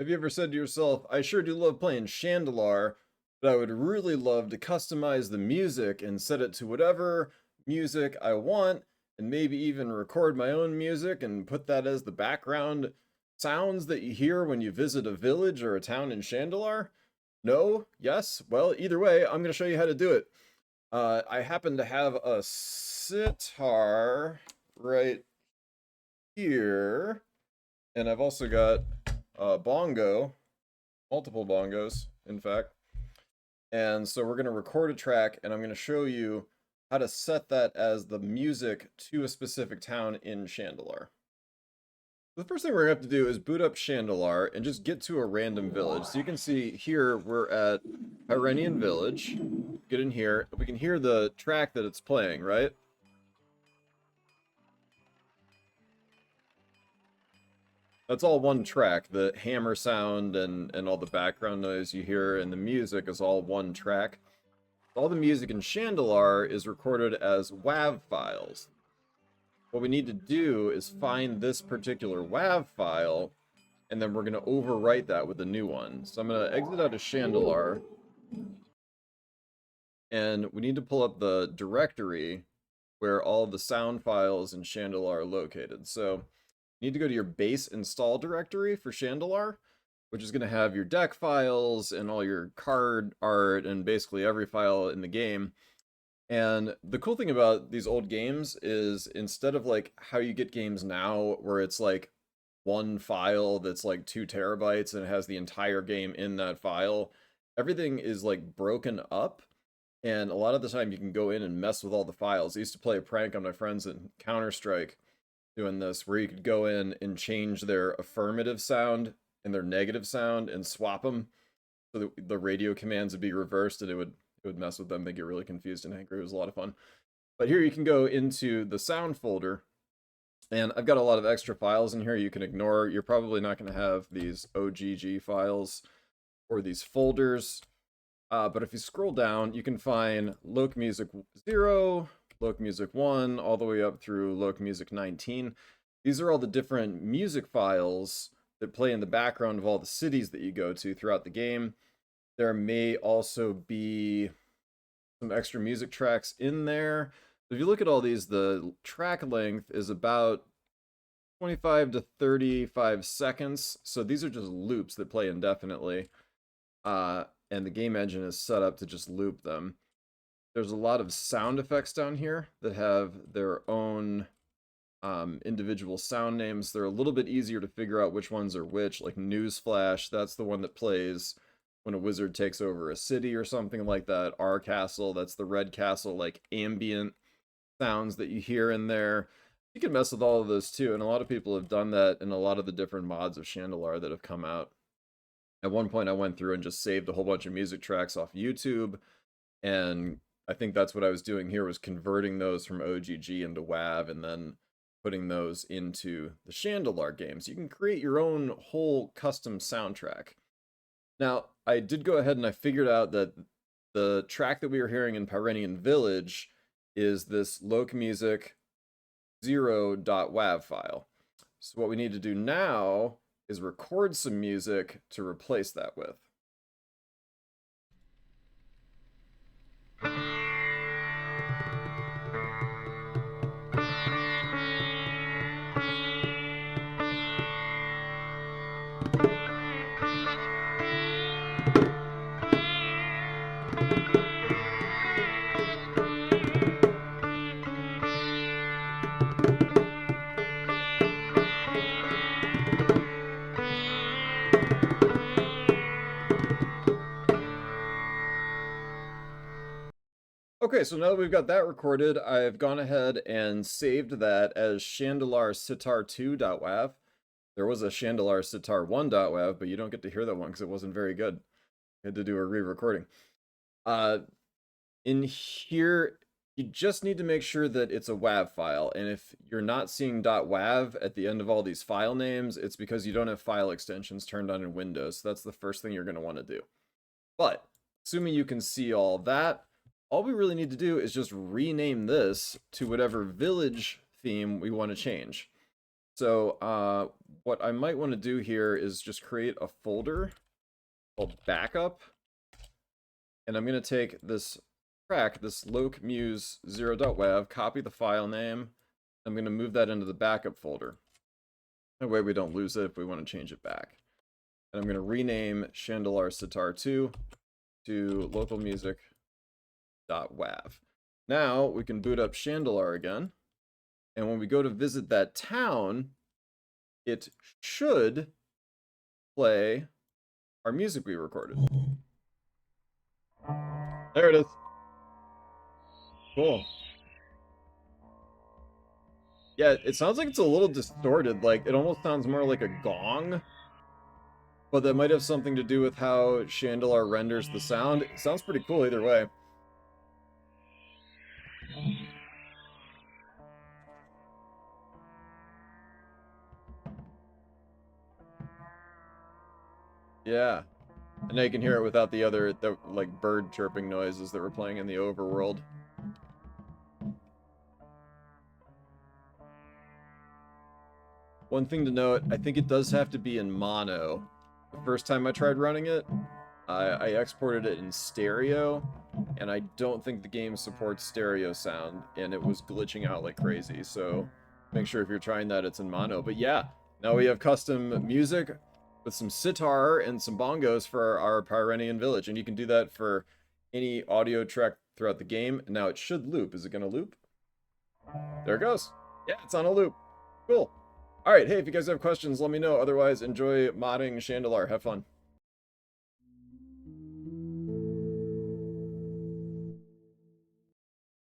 Have you ever said to yourself, I sure do love playing Shandalar, but I would really love to customize the music and set it to whatever music I want, and maybe even record my own music and put that as the background sounds that you hear when you visit a village or a town in Shandalar? No? Yes? Well, either way, I'm going to show you how to do it. I happen to have a sitar right here, and I've also got a bongo, multiple bongos, in fact. And so we're going to record a track, and I'm going to show you how to set that as the music to a specific town in Shandalar. The first thing we're going to have to do is boot up Shandalar and just get to a random village. So you can see here we're at Iranian Village. Get in here. We can hear the track that it's playing, right? That's all one track. The hammer sound and all the background noise you hear and the music is all one track. All the music in Shandalar is recorded as WAV files. What we need to do is find this particular WAV file, and then we're going to overwrite that with a new one. So I'm going to exit out of Shandalar, and we need to pull up the directory where all the sound files in Shandalar are located. So you need to go to your base install directory for Shandalar, which is going to have your deck files and all your card art and basically every file in the game. And the cool thing about these old games is instead of like how you get games now where it's like one file that's like 2 terabytes and it has the entire game in that file, everything is like broken up. And a lot of the time you can go in and mess with all the files. I used to play a prank on my friends in Counter-Strike doing this, where you could go in and change their affirmative sound and their negative sound and swap them so that the radio commands would be reversed, and it would mess with them. They get really confused and angry. It was a lot of fun. But here you can go into the sound folder, and I've got a lot of extra files in here you can ignore. You're probably not going to have these OGG files or these folders, but if you scroll down, you can find Loc Music 0, Loc Music 1, all the way up through Loc Music 19. These are all the different music files that play in the background of all the cities that you go to throughout the game. There may also be some extra music tracks in there. If you look at all these, the track length is about 25 to 35 seconds. So these are just loops that play indefinitely. And the game engine is set up to just loop them. There's a lot of sound effects down here that have their own individual sound names. They're a little bit easier to figure out which ones are which, like Newsflash, that's the one that plays when a wizard takes over a city or something like that. Our Castle, that's the Red Castle, like ambient sounds that you hear in there. You can mess with all of those too, and a lot of people have done that in a lot of the different mods of Shandalar that have come out. At one point I went through and just saved a whole bunch of music tracks off YouTube, and I think that's what I was doing here, was converting those from OGG into WAV and then putting those into the Shandalar games. You can create your own whole custom soundtrack. Now, I did go ahead and I figured out that the track that we were hearing in Pyrenian Village is this Loc Music 0.wav file. So what we need to do now is record some music to replace that with. Okay, so now that we've got that recorded, I've gone ahead and saved that as Shandalar sitar 2.wav. There was a Shandalar sitar 1.wav, but you don't get to hear that one because it wasn't very good. I had to do a re-recording. In here, you just need to make sure that it's a WAV file, and if you're not seeing .wav at the end of all these file names, it's because you don't have file extensions turned on in Windows. So that's the first thing you're going to want to do. But assuming you can see all that, all we really need to do is just rename this to whatever village theme we want to change. So what I might want to do here is just create a folder called backup. And I'm going to take this track, this locmuse0.wav, copy the file name. I'm going to move that into the backup folder. That way we don't lose it if we want to change it back. And I'm going to rename Shandalar sitar 2 to localmusic.wav. Now we can boot up Shandalar again. And when we go to visit that town, it should play our music we recorded. There it is. Cool. Yeah, it sounds like it's a little distorted. Like, it almost sounds more like a gong. But that might have something to do with how Shandalar renders the sound. It sounds pretty cool either way. Yeah. And now you can hear it without the other, like, bird chirping noises that were playing in the overworld. One thing to note, I think it does have to be in mono. The first time I tried running it, I exported it in stereo, and I don't think the game supports stereo sound, and it was glitching out like crazy, so make sure if you're trying that it's in mono. But yeah, now we have custom music with some sitar and some bongos for our Pyrenian village, and you can do that for any audio track throughout the game. And now it should loop. Is it going to loop? There it goes. Yeah, it's on a loop. Cool. All right, hey, if you guys have questions, let me know. Otherwise, enjoy modding Shandalar. Have fun.